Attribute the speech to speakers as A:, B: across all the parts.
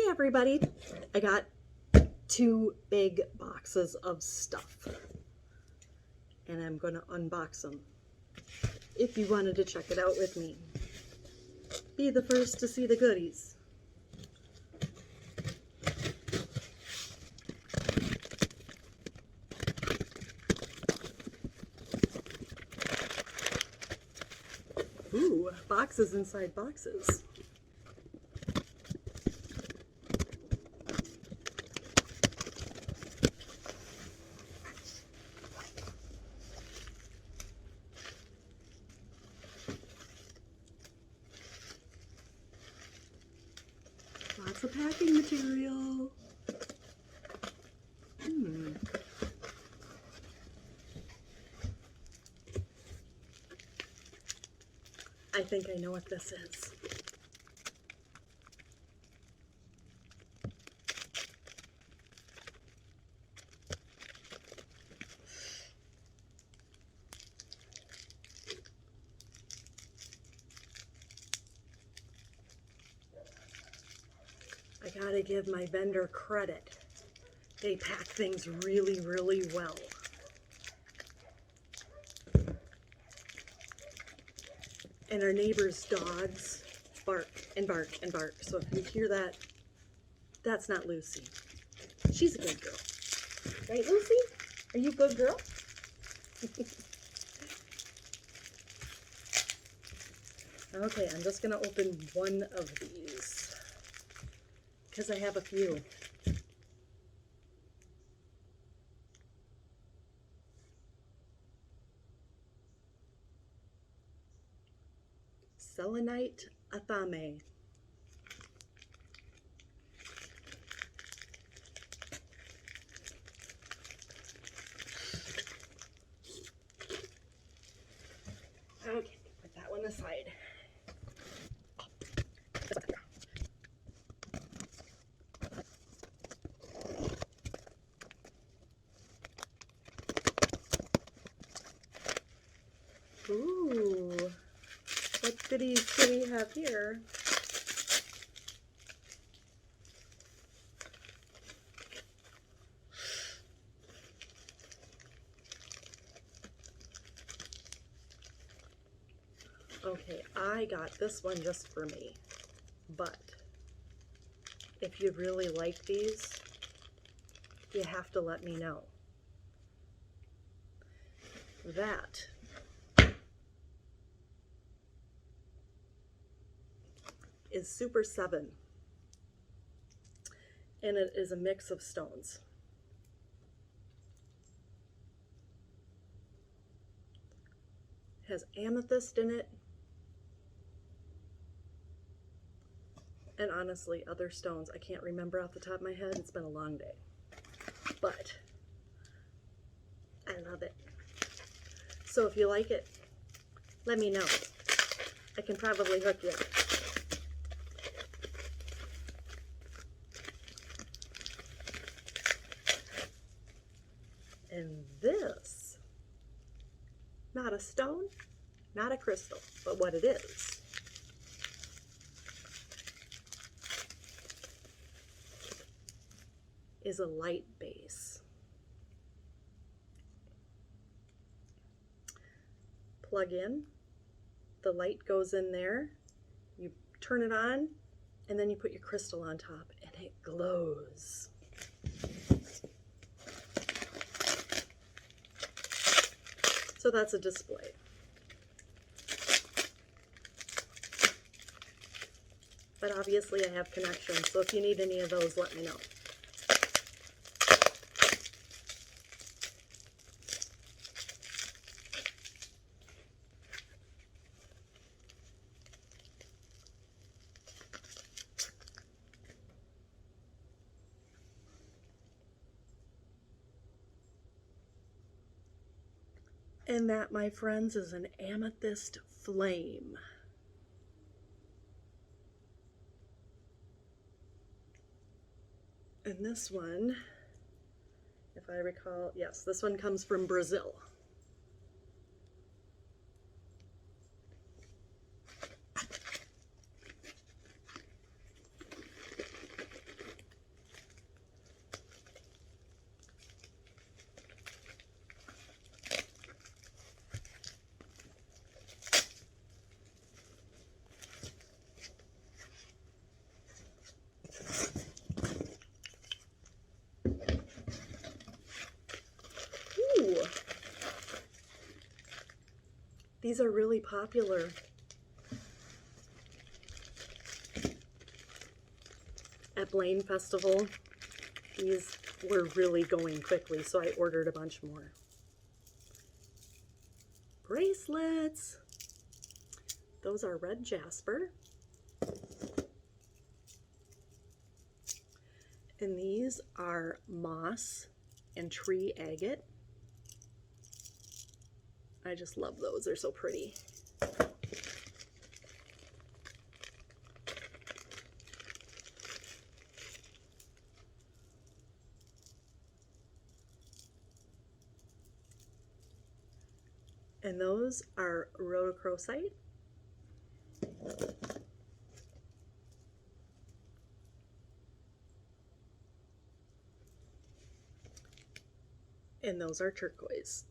A: Hey everybody, I got 2 big boxes of stuff and I'm going to unbox them. If you wanted to check it out with me, be the first to see the goodies. Ooh, boxes inside boxes. Lots of packing material. I think I know what this is. I gotta give my vendor credit. They pack things really, really well. And our neighbor's dogs bark and bark and bark. So if you hear that, that's not Lucy. She's a good girl. Right, Lucy? Are you a good girl? Okay, I'm just gonna open one of these because I have a few. Selenite Athame. Okay, put that one aside. Ooh, what goodies do we have here? Okay, I got this one just for me, but if you really like these, you have to let me know. That is Super 7, and it is a mix of stones. It has amethyst in it, and honestly, other stones I can't remember off the top of my head. It's been a long day, but I love it. So if you like it, let me know. I can probably hook you up. And this, not a stone, not a crystal, but what it is a light base. Plug in, the light goes in there, you turn it on, and then you put your crystal on top, and it glows. So that's a display. But obviously I have connections, so if you need any of those, let me know. And that, my friends, is an amethyst flame. And this one, if I recall, yes, this one comes from Brazil. These are really popular. At Blaine Festival, these were really going quickly, so I ordered a bunch more. Bracelets. Those are red jasper. And these are moss and tree agate. I just love those. They're so pretty. And those are rhodochrosite. And those are turquoise.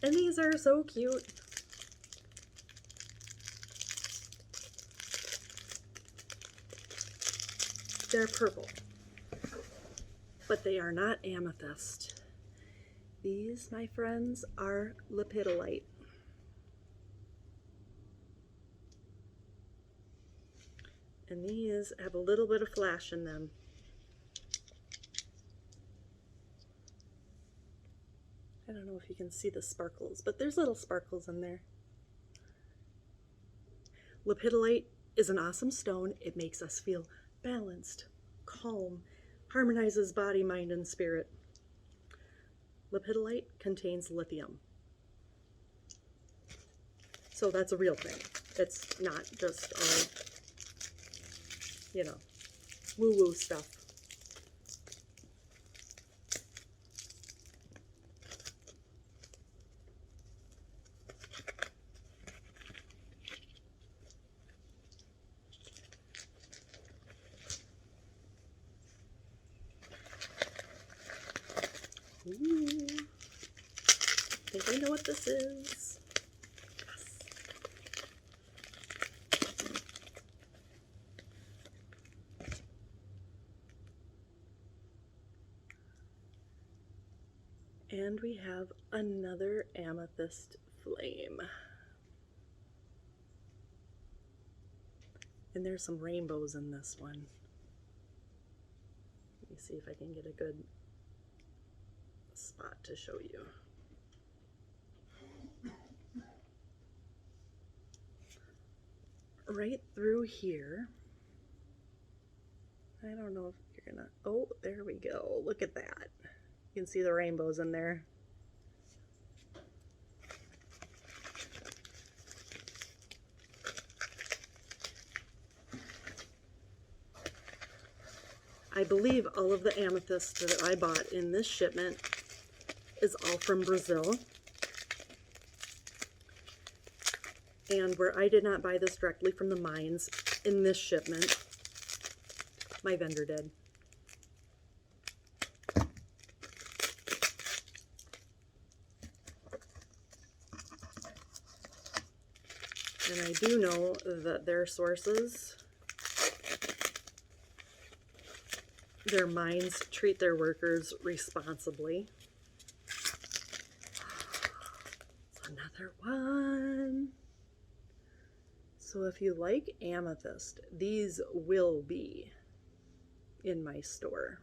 A: And these are so cute. They're purple, but they are not amethyst. These, my friends, are lepidolite. And these have a little bit of flash in them. I don't know if you can see the sparkles, but there's little sparkles in there. Lepidolite is an awesome stone. It makes us feel balanced, calm, harmonizes body, mind, and spirit. Lepidolite contains lithium. So that's a real thing. It's not just all, woo-woo stuff. Ooh. I think I know what this is. Yes. And we have another amethyst flame. And there's some rainbows in this one. Let me see if I can get a good spot to show you. Right through here. I don't know if you're gonna, oh, there we go. Look at that. You can see the rainbows in there. I believe all of the amethyst that I bought in this shipment is all from Brazil. And where I did not buy this directly from the mines in this shipment, my vendor did. And I do know that their sources, their mines treat their workers responsibly. Another one. So if you like amethyst, these will be in my store.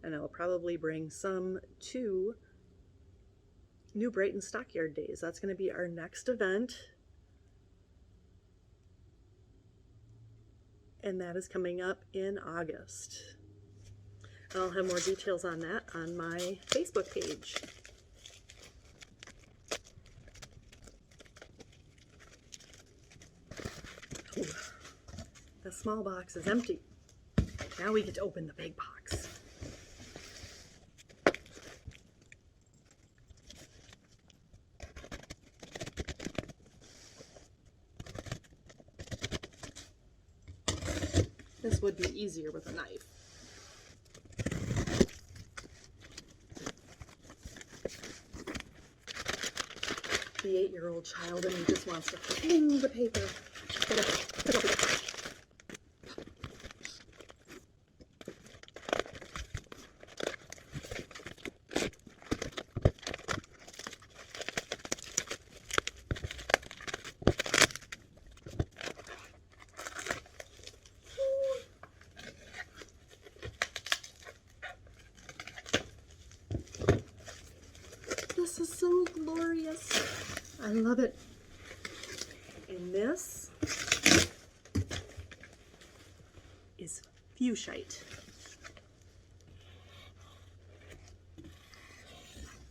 A: And I'll probably bring some to New Brighton Stockyard Days. That's going to be our next event. And that is coming up in August. I'll have more details on that on my Facebook page. Ooh, the small box is empty. Now we get to open the big box. This would be easier with a knife. The 8-year-old child in me just wants to fling the paper. This is so glorious. I love it. And this is fuchsite.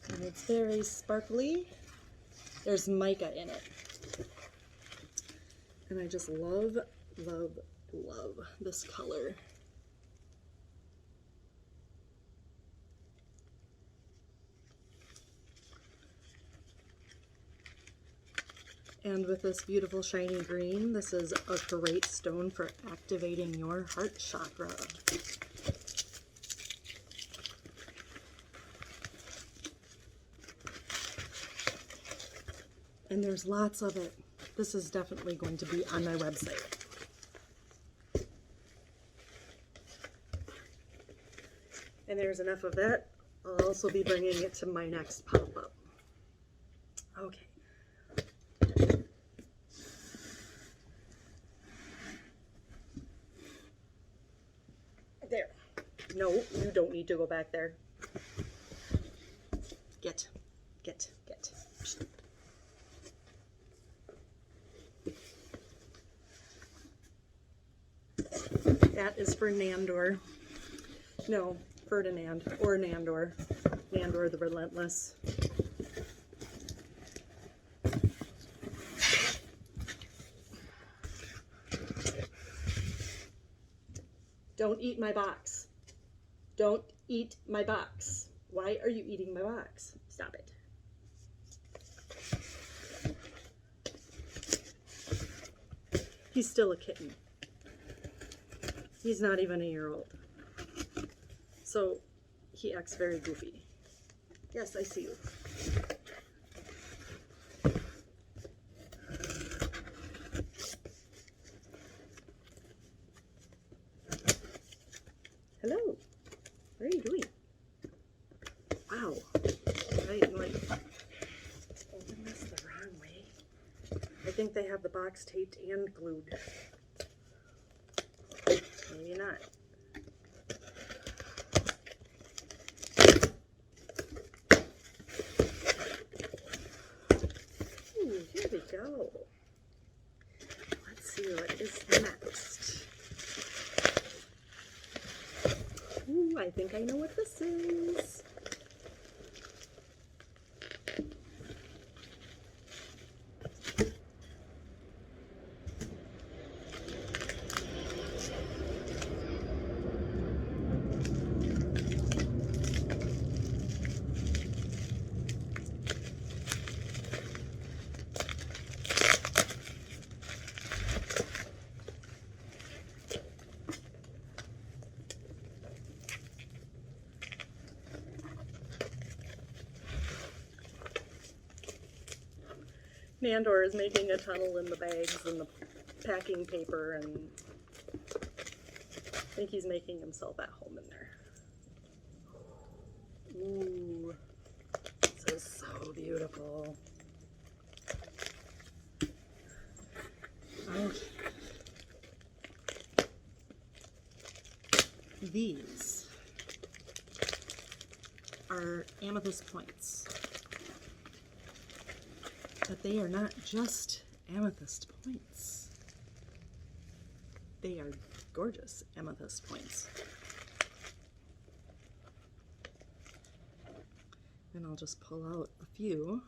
A: And it's very sparkly. There's mica in it. And I just love, love, love this color. And with this beautiful shiny green, this is a great stone for activating your heart chakra. And there's lots of it. This is definitely going to be on my website. And there's enough of that. I'll also be bringing it to my next pop-up. Okay. There. No, you don't need to go back there. Get. That is for Nandor. No, Ferdinand or Nandor. Nandor the Relentless. Don't eat my box. Don't eat my box. Why are you eating my box? Stop it. He's still a kitten. He's not even a year old. So he acts very goofy. Yes, I see you. Hello. What are you doing? Wow. I'm like, open this the wrong way. I think they have the box taped and glued. Maybe not. Ooh, here we go. Let's see what is next. Ooh, I think I know what this is. Nandor is making a tunnel in the bags and the packing paper, and I think he's making himself at home in there. Ooh, this is so beautiful. Okay. These are amethyst points. But they are not just amethyst points. They are gorgeous amethyst points. And I'll just pull out a few.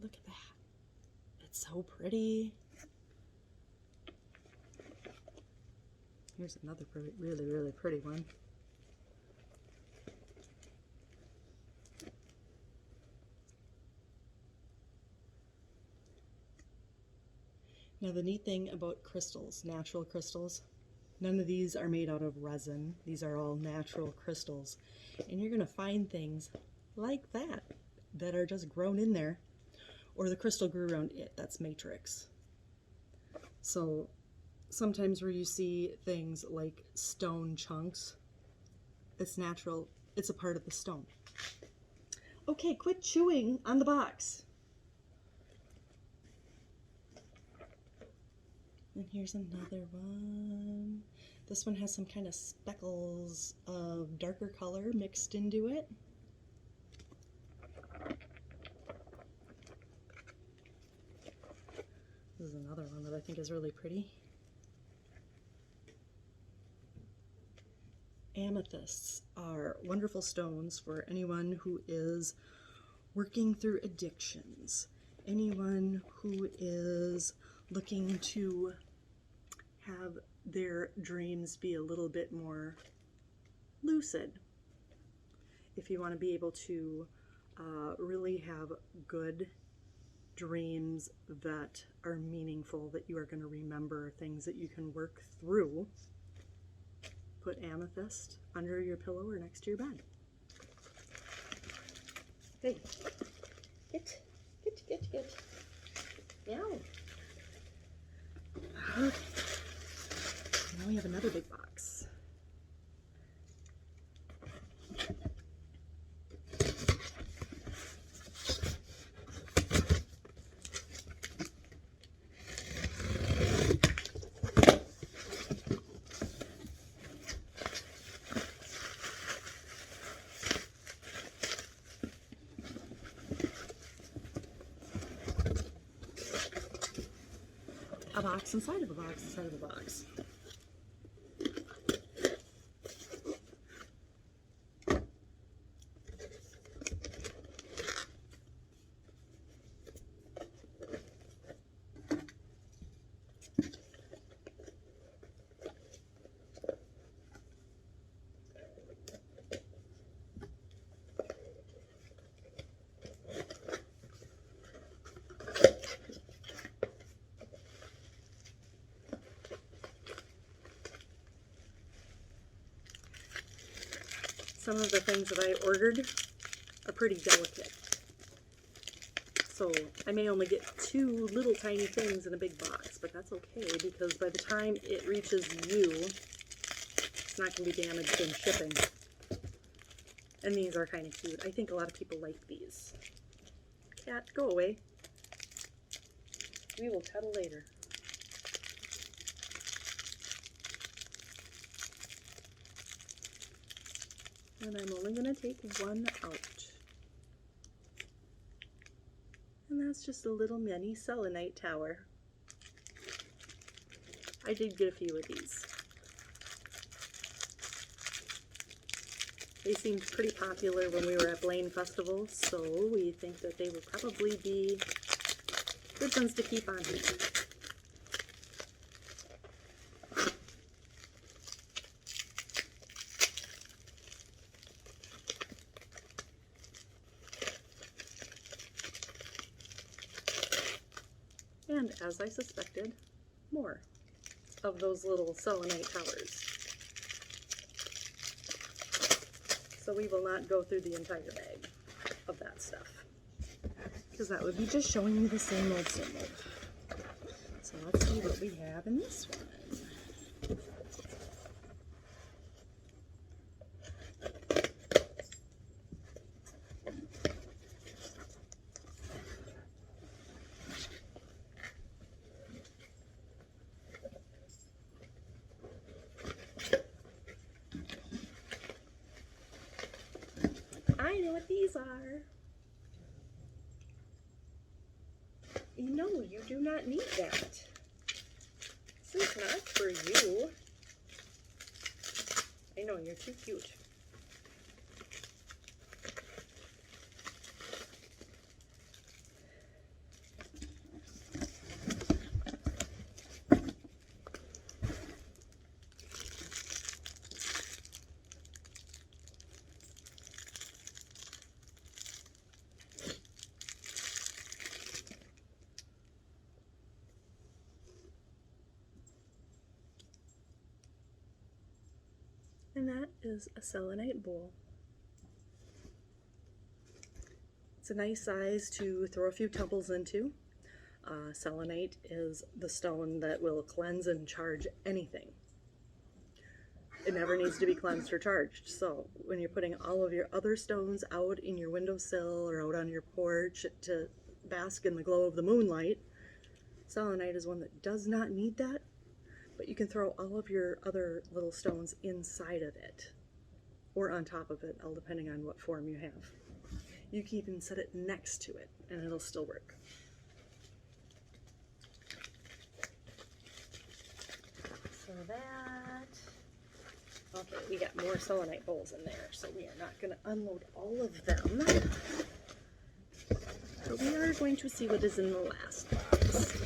A: Look at that. It's so pretty. Here's another really, really pretty one. Now the neat thing about crystals, natural crystals, none of these are made out of resin. These are all natural crystals. And you're going to find things like that that are just grown in there, or the crystal grew around it. That's matrix. So sometimes where you see things like stone chunks, it's natural. It's a part of the stone. Okay, quit chewing on the box. And here's another one. This one has some kind of speckles of darker color mixed into it. This is another one that I think is really pretty. Amethysts are wonderful stones for anyone who is working through addictions, anyone who is looking to have their dreams be a little bit more lucid. If you want to be able to really have good dreams that are meaningful, that you are going to remember, things that you can work through, put amethyst under your pillow or next to your bed. Hey, get. Meow. Okay. Now we have another big box. A box inside of a box inside of a box. Some of the things that I ordered are pretty delicate. So I may only get 2 little tiny things in a big box, but that's okay because by the time it reaches you, it's not going to be damaged in shipping. And these are kind of cute. I think a lot of people like these. Cat, go away. We will cuddle later. And I'm only going to take one out. And that's just a little mini selenite tower. I did get a few of these. They seemed pretty popular when we were at Blaine Festival, so we think that they would probably be good ones to keep on hand. And as I suspected, more of those little selenite towers. So we will not go through the entire bag of that stuff, because that would be just showing you the same old, same old. So let's see what we have in this one. I know what these are. No, you do not need that. This is not for you. I know, you're too cute. is a selenite bowl. It's a nice size to throw a few temples into. Selenite is the stone that will cleanse and charge anything. It never needs to be cleansed or charged. So when you're putting all of your other stones out in your windowsill or out on your porch to bask in the glow of the moonlight, selenite is one that does not need that, but you can throw all of your other little stones inside of it or on top of it, all depending on what form you have. You can even set it next to it and it'll still work. So okay, we got more selenite bowls in there, so we are not going to unload all of them. But we are going to see what is in the last box.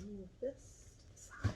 A: Move this aside.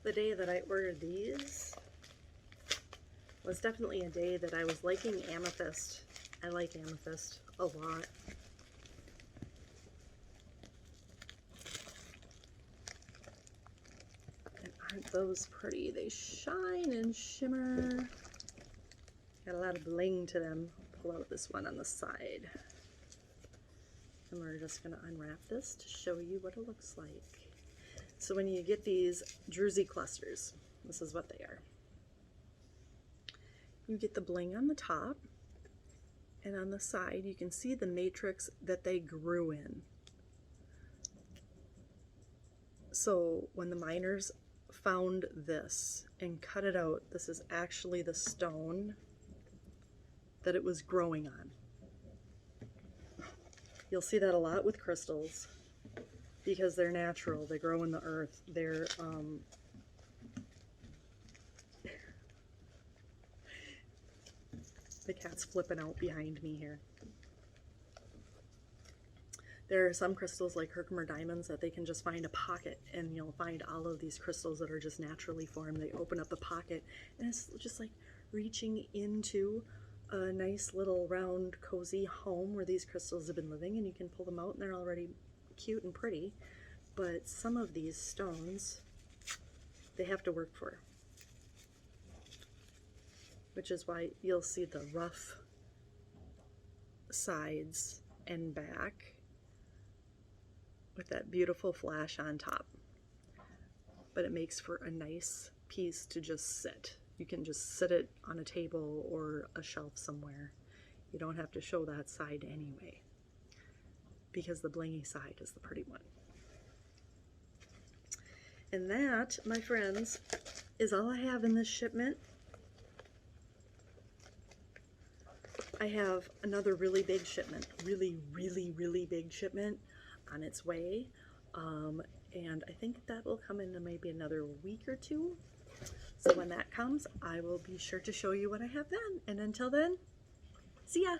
A: The day that I ordered these was definitely a day that I was liking amethyst. I like amethyst a lot. And aren't those pretty? They shine and shimmer. Got a lot of bling to them. Pull out this one on the side. And we're just going to unwrap this to show you what it looks like. So when you get these druzy clusters, this is what they are. You get the bling on the top, and on the side you can see the matrix that they grew in. So when the miners found this and cut it out, this is actually the stone that it was growing on. You'll see that a lot with crystals, because they're natural, they grow in the earth. They're the cat's flipping out behind me here. There are some crystals like Herkimer diamonds that they can just find a pocket, and you'll find all of these crystals that are just naturally formed. They open up the pocket and it's just like reaching into a nice little round cozy home where these crystals have been living, and you can pull them out and they're already cute and pretty. But some of these stones, they have to work for, which is why you'll see the rough sides and back with that beautiful flash on top. But it makes for a nice piece to just sit. You can just sit it on a table or a shelf somewhere. You don't have to show that side anyway, because the blingy side is the pretty one. And that, my friends, is all I have in this shipment. I have another really big shipment, really big shipment on its way. And I think that will come in maybe another week or two. So when that comes, I will be sure to show you what I have then. And until then, see ya!